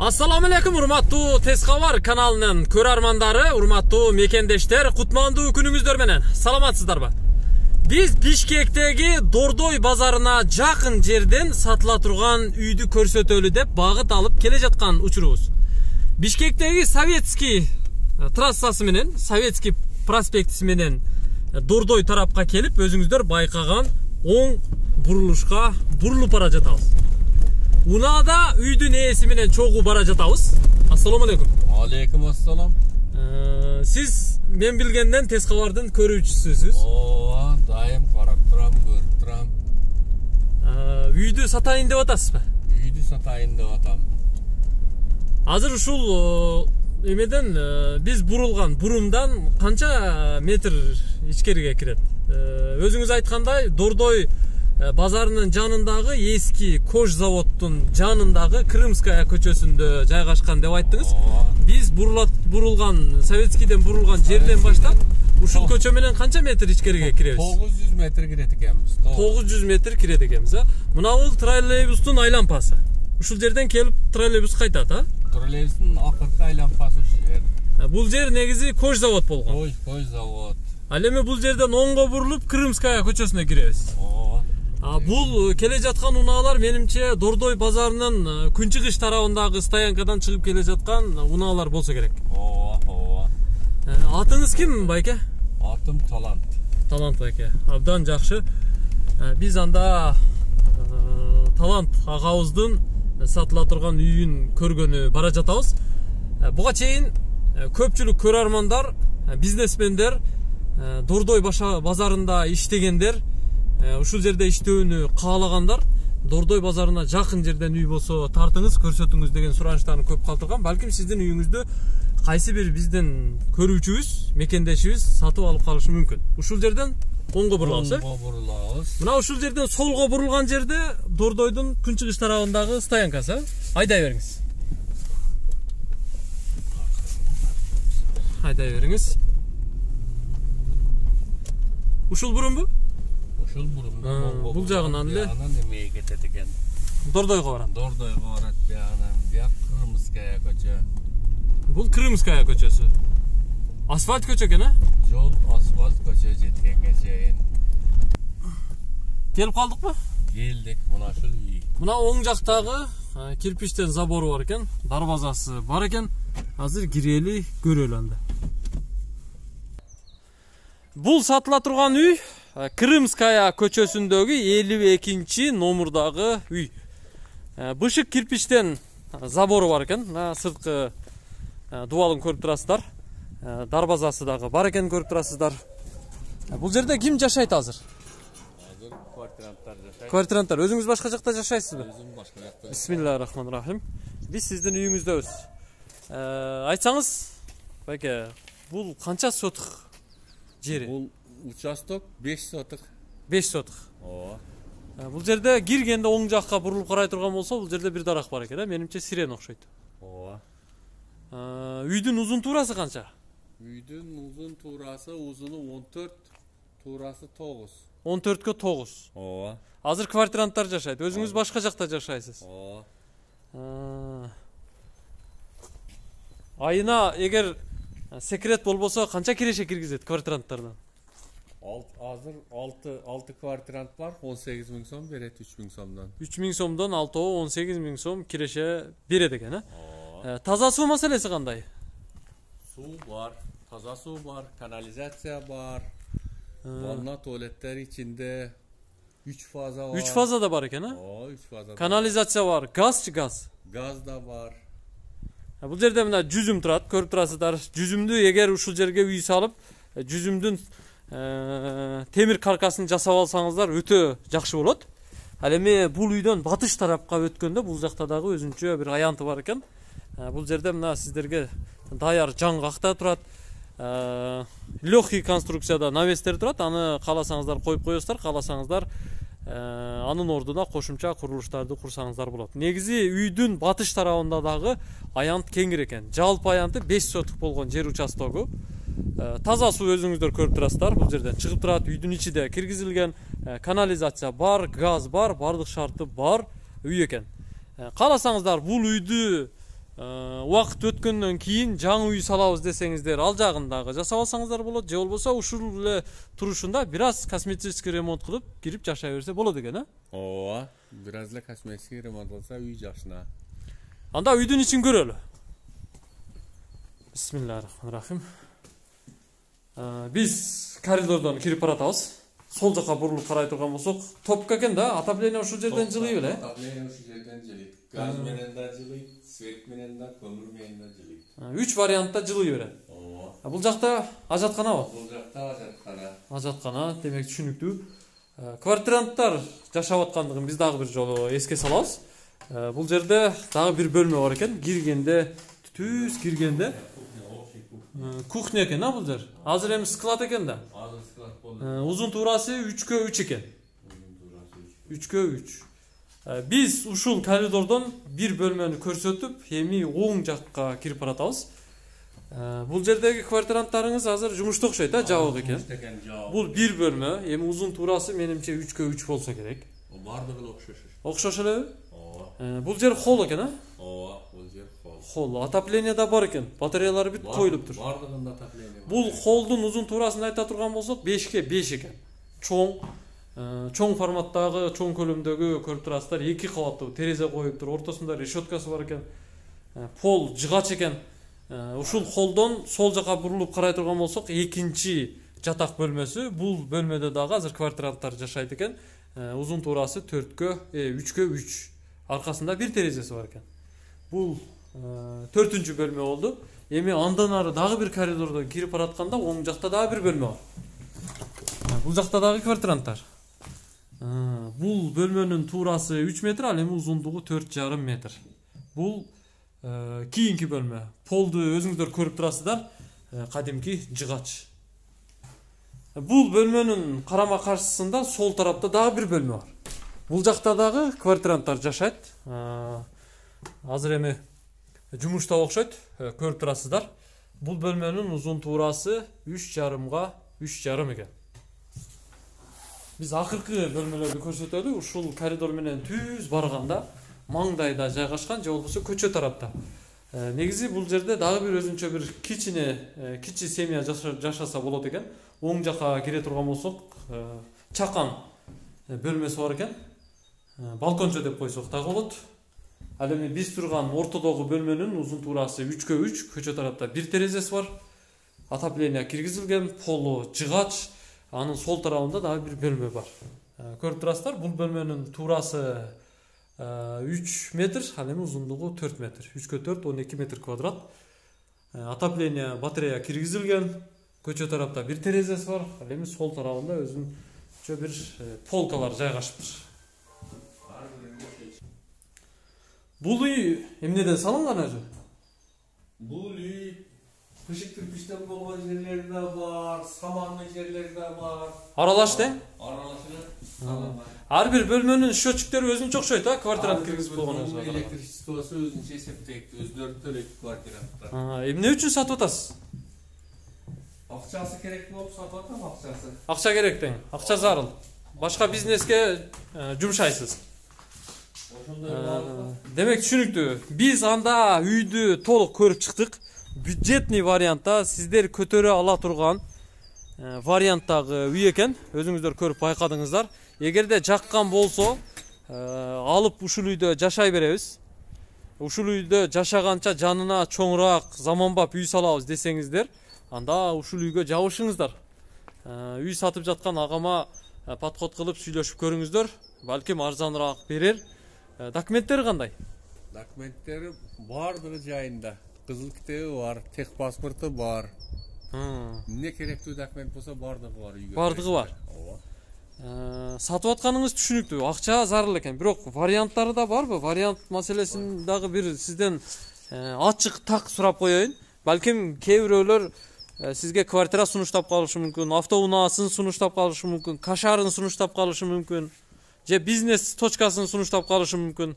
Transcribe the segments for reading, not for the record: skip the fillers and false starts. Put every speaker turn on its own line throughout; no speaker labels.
Assalamu alaikum urmаттуу Tez Кабар каналынын көрөрмандары, урматтуу мекендештер, кутмандуу күнүңүздөр менен саламатсыздарбы? Биз Бишкектеги Дордой базарына жакын жерден сатыла турган үйдү көрсөтөлү деп багыт алып келе жаткан учурубуз. Бишкектеги Советский трассасы менен, Советский проспектиси менен Дордой тарапка келип, өзүңүздөр байкаган оң бурулушка бурулуп бара жатабыз. Унада үйдүн ээси менен чогуу бара жатабыз. Ассаламу алейкум.
Алейкум ассалам.
Сиз мен билгенден Тез Кабардын көрүүчүсүсүз.
Ооба, дайым карап турам, көрүп турам.
Үйдү сатайын деп атасызбы?
Үйдү сатайын деп атам.
Азыр ушул эмеден биз бурулган бурумдан канча метр ичкериге кирет? Өзүңүз айткандай, Дордой базарынын жанындагы эски кож заводдун жанындагы Крымская көчөсүндө жайгашкан деп айттыңыз. Биз бурулган, Советскийден бурулган жерден баштап ушул көчө менен канча метр ичкериге киребиз?
900 метр кирет экенбиз.
900 метр кирет экенбиз, Мына бул троллейбустун айлампасы. Ушул жерден келип троллейбус кайтат,
Троллейбустун акыркы айлампасы ушул жер.
Бул жер негизи кож завод болгон.
Кож завод.
Ал эми бул жерден оңго бурулуп Крымская көчөсүнө киребиз. Бул келе жаткан унаалар менимче Дордой базарынын күнчыгыш тарабындагы стоянкадан чыгып келе жаткан унаалар болсо керек.
Ооба.
Атыңыз ким, байке?
Атым Талант.
Талант байке. Абдан жакшы. Биз анда Талант агабыздын сатыла турган үйүн көргөнү бара жатабыз. Буга чейин көпчүлүк көрөрмандар, бизнесмендер, Дордой базарында иштегендер, ушул жерде иштөөнү каалагандар, Дордой базарына жакын жерден үй болсо тартыңыз, көрсөтүңүз деген суранычтарын көп калтырган. Балким сиздин үйүңүздү кайсы бир биздин көрүүчүбүз, мекендешибиз сатып алып калышы мүмкүн. Ушул жерден оңго бурулабыз,
Оңго бурулабыз.
Мына ушул жерден солго бурулган жерде Дордойдун күнчыгыш тарабындагы стоянкасы. Айдай бериңиз. Айдай бериңиз. Ушул бурумбу?
Ушул бурумдан
бул жагынан эле
немеге кетет экен.
Дордойго барат.
Дордойго барат биягынан, бияк Крымская көчө.
Бул Крымская көчөсү. Асфальт көчө экен,
Жол асфальт көчө жеткенге чейин.
Келип калдыкпы?
Келдик, мына ушул үй.
Мына оң жактагы кирпичтен забору бар экен, дарбазасы бар экен. Азыр кирели, көрөлү анда. Бул сатыла турган үй Крымская көчөсүндөгү 52 номурдагы үй. Бышык кирпичтен забору бар экен. Сырткы дубалын көрүп турасыздар. Дарбазасы дагы бар экен, көрүп турасыздар. Бул жерде ким жашайт азыр?
Азыр квартиранттар жашайт.
Квартиранттар. Өзүңүз башка жакта жашайсызбы?
Өзүм башка жакта.
Бисмиллахиррахманиррахим. Биз сиздин үйүңүздөбүз. Айтсаңыз, байке, бул канча сотук жери?
Бул участок 5 сотук.
5 сотук.
Ооба.
Бул жерде киргенде оң жакка бурулуп карай турган болсо, бул жерде бир дарак бар экен, менимче сирен окшойт.
Ооба.
Үйдүн узун туурасы канча?
Үйдүн узун туурасы, узуну 14, туурасы 9.
14кө 9.
Ооба.
Азыр квартиранттар жашайт. Өзүңүз башка жакта жашайсыз.
Ооба.
Айына эгер секрет болбосо канча киреше киргизет квартиранттардан?
Азыр 6 квартирант бар, 18 000 сом берет, 3 000 сомдон.
3 000 сомдон 18 000 сом киреше берет экен, Таза суу маселеси кандай?
Суу бар, таза суу бар, канализация бар. Ванна, туалеттер ичинде 3 фаза бар.
3 фаза да бар экен,
3 фаза.
Канализация бар, газчы газ.
Газ да бар.
Бул жерде мына жүзүм турат, көрүп турасыздар. Жүзүмдү эгер ушул жерге үй салып, жүзүмдүн темир каркасын жасап алсаңыздар өтө жакшы болот. Ал эми бул үйдөн батыш тарапка өткөндө бул жакта дагы өзүнчө бир аянты бар экен. Бул жерде мына сиздерге даяр жаңгакта турат. Легкий конструкцияда навестер турат. Аны кааласаңыздар коюп коесуздар, кааласаңыздар анын ордуна кошумча курулуштарды курсаңыздар болот. Негизи үйдүн батыш тарабында дагы аянт кеңир экен. Жалпы аянты 5 сотук болгон жер участогу. Таза суу өзүңүздөр көрүп турасыздар. Бул жерден чыгып турат, үйдүн ичиде киргизилген, канализация бар, газ бар, бардык шарты бар үй экен. Кааласаңыздар бул үйдү Убакыт өткөндөн кийин жаңы үй салабыз десеңиздер, ал жагын дагы жасап алсаңыздар болот, же болбосо ушул эле турушунда бир аз косметический ремонт кылып кирип жашай берсе болот экен, а?
Ооба, бир аз эле косметический ремонт кылса үй жакшына.
Анда үйдүн ичин көрөлү. Бисмиллахиррахманиррахим. Биз коридордон кирип баратабыз. Сол жака бурулуп карай турган болсок, топко экен да, отопление ушул жерден жылый беле.
Отопление ушул жерден жылыйт. Газ менен да жылыйт, свет менен да, көмүр менен да жылыйт.
3 вариантта жылый берет.
Ооба.
Бул жакта ажатканабы?
Бул жакта ажаткана.
Ажаткана, демек түшүнүктүү. Квартиранттар жашап аткандыгын биз дагы бир жолу эске салабыз. Бул жерде дагы бир бөлмө бар экен. Киргенде, түз киргенде кухня экен, а бул жер. Азыр эми склад экен да.
Азыр склад болду.
Узун туурасы 3/3 экен. 3/3. Биз ушул коридордон бир бөлмөнү көрсөтүп, эми оң жакка кирип баратабыз. Бул жердеги квартиранттарыңыз азыр жумушта окшойт, а, жабык экен. Бул бир бөлмө, эми узун туурасы менимче 3/3 болсо керек.
Бардыгы окшош.
Окшош элеби?
Ооба.
Бул жер холл экен, а?
Ооба, бул жер холл.
Холл, отопление да бар экен. Батареялары бүт коюлуптур.
Бардыгында отопление бар.
Бул холлдун узун туурасын айта турган болсок, 5/5 экен. Чоң форматтагы, чоң көлөмдөгү көрүп турасыздар, 2 кабаттуу терезе коюптур, ортосунда решеткасы бар экен. Пол жыгач экен. Ушул холлдон сол жака бурулуп карай турган болсок, экинчи жатак бөлмөсү. Бул бөлмөдө дагы азыр квартиранттар жашайт экен. Узун туурасы 3/3. Аркасында бир терезеси бар экен. Бул 4-үнчү бөлмө болду. Эми андан ары дагы бир коридордон кирип баратканда оң жакта дагы бир бөлмө бар. Бул жакта дагы квартиранттар. Бул бөлмөнүн туурасы 3 метр, ал эми узундугу 4,5 метр. Бул кийинки бөлмө. Полду өзүңүздөр көрүп турасыздар. Кадимки жыгач. Бул бөлмөнүн карама каршысында сол тарапта дагы бир бөлмө бар. Бул жакта дагы квартиранттар жашайт. Азыр эми жумушта окшойт, көрүп турасыздар. Бул бөлмөнүн узун туурасы 3,5 экен. Биз акыркы бөлмөлөрдү көрсөтөлү. Ушул коридор менен түз барганда маңдайда жайгашкан, же болбосо көчө тарапта. Негизи бул жерде дагы бир өзүнчө бир кичи семья жашаса болот экен. Оң жака кире турган болсок, чакан бөлмөсү бар экен. Балкончо деп койсок да болот. Ал эми биз турган ортодогу бөлмөнүн узун туурасы 3/3, көчө тарапта бир терезеси бар. Отопление киргизилген, полу жыгач, анын сол тарабында дагы бир бөлмө бар. Көрүп турасыздар, бул бөлмөнүн туурасы 3 метр, ал эми узундугу 4 метр. 3/4, 12 метр квадрат. Отопление, батарея киргизилген, көчө тарапта бир терезеси бар, ал эми сол тарабында өзүнчө бир полкалар жайгашыптыр. Бул үй эмнеден салынган өзү?
Бул үй кышык кирпичтен болгон жерлери да бар, саманный жерлери да бар.
Аралаш тең?
Аралашып.
Ар бир бөлмөнүн счетчиктери өзүнчө окшойт, а? Квартирант киргизип болгон өзү.
Электричествосу өзүнчө эсептейт, өздөрү төлөйт квартиранттар.
Эмне үчүн сатып атасыз?
Акчасы керек болуп сатып атам, акчасы.
Акча керек тең, акча зарыл. Башка бизнеске жумшайсыз. Демек түшүнүктүү. Биз анда үйдү толук көрүп чыктык. Бюджетный вариантта сиздер көтөрө ала турган варианттагы үй экен. Өзүңүздөр көрүп байкадыңыздар. Эгерде жаккан болсо, алып ушул үйдө жашай беребиз. Ушул үйдө жашаганча жанына чоңураак, заманбап үй салабыз десеңиздер, анда ушул үйгө жабышыңыздар. Үй сатып жаткан агама подход кылып сүйлөшүп көрүңүздөр. Балким арзаныраак берер. Документтери кандай?
Документтери бардыгы жайында. Кызыл китеби бар, тех паспорту бар. Эмне керектүү документ болсо бардыгы бар үйгө.
Бардыгы бар.
Ооба.
Сатып атканыңыз түшүнүктүү. Акча зарыл экен. Бирок варианттары да барбы? Вариант маселесин дагы бир сизден ачык так сурап коеюн. Балким кээ бирөөлөр сизге квартира сунуштап калышы мүмкүн, автоунаасын сунуштап калышы мүмкүн, кашарын сунуштап калышы мүмкүн, же бизнес точкасын сунуштап калышы мүмкүн.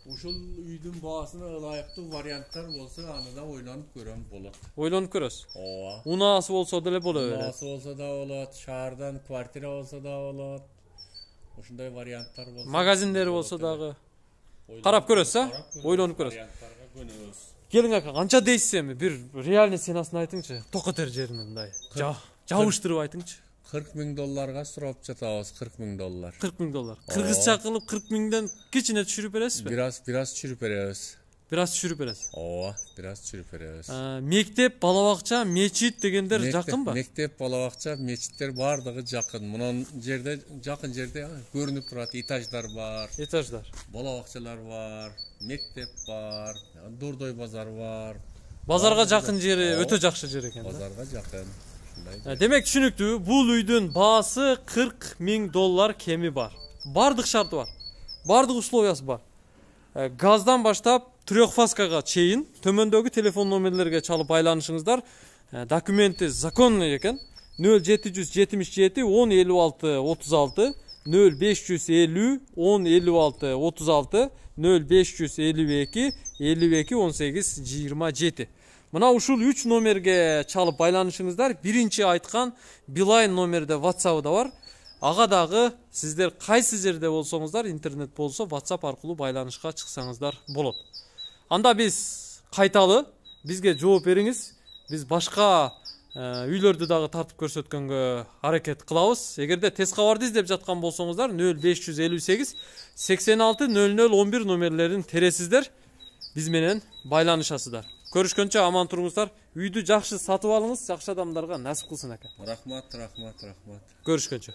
Ушул үйдүн баасына ылайыктуу варианттар болсо, аны да ойлонуп көрөм болот.
Ойлонуп көрөсүз.
Ооба.
Унаасы болсо деле боло берет.
Унаасы болсо да болот, шаардан квартира болсо да болот. Ушундай варианттар болсо.
Магазиндери болсо дагы. Карап көрөсүз, а? Ойлонуп көрөсүз.
Күнүбүз.
Келиң ака, канча дейсиз эми? Бир реальный ценасын айтыңчы. Токотер жеринен мындай. Жабыштырып айтыңчы.
$40,000 сурап жатабыз, $40,000.
$40,000. Кыргызча кылып 40,000ден кичине түшүрүп бересизби?
Biraz түшүрүп беребиз.
Бираз түшүрүп бересиз.
Ооба, biraz түшүрүп беребиз.
Мектеп, бала бакча, мечит дегендер жакынбы?
Мектеп, бала бакча, мечиттер бардыгы жакын. Мунун жерде, жакын жерде көрүнүп турат, этаждар бар.
Этаждар.
Бала бакчалар бар, мектеп бар, Дурдой базар бар.
Базарга жакын жери өтө жакшы жер экен да.
Базарга жакын.
Демек түшүнүктүү, бул үйдүн баасы $40,000 кеми бар. Бардык шарты бар. Бардык условиясы бар. Газдан баштап трехфазкага чейин төмөндөгү телефон номерлерге чалып байланышыңыздар. Документи законный экен. 0777 1056 36 0550 1056 36 0552 52 18 27. Мына ушул 3 номерге чалып байланышыңыздар. Биринчи айткан Билайн номерде WhatsApp да бар. Ага дагы сиздер кайсы жерде болсоңуздар, интернет болсо WhatsApp аркылуу байланышка чыксаңыздар болот. Анда биз кайталы, бизге жооп бериңиз. Биз башка үйлөрдү дагы тартып көрсөткөнгө аракет кылабыз. Эгерде тез кабарды издеп жаткан болсоңуздар 0558 86 0011 номерлерин тересиздер. Биз менен байланышасыздар. Көрүшкөнчө аман туруңуздар. Үйдү жакшы сатып алыңыз, жакшы адамдарга насип кылсын ака.
Рахмат.
Көрүшкөнчө.